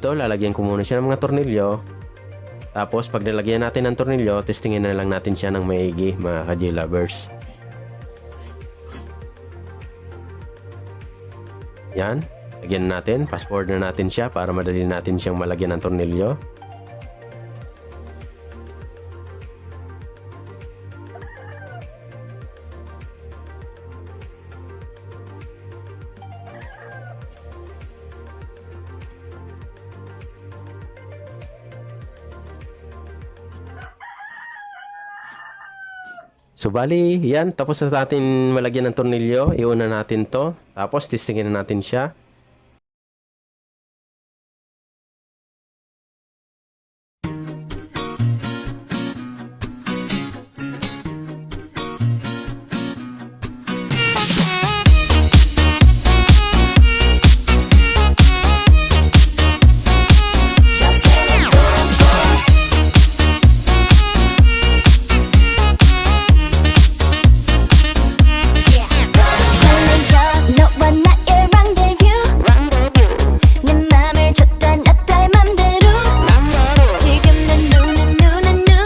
dito, lalagyan ko muna siya ng mga tornilyo. Tapos pag nilagyan natin ng tornilyo, testingin na lang natin siya ng maigi, mga ka-J-lovers. Yan, lagyan natin, fast forward na natin siya para madali natin siyang malagyan ng tornilyo. So bali, yan, tapos na natin malagyan ng tornilyo, iuna natin to, tapos testingin na natin siya.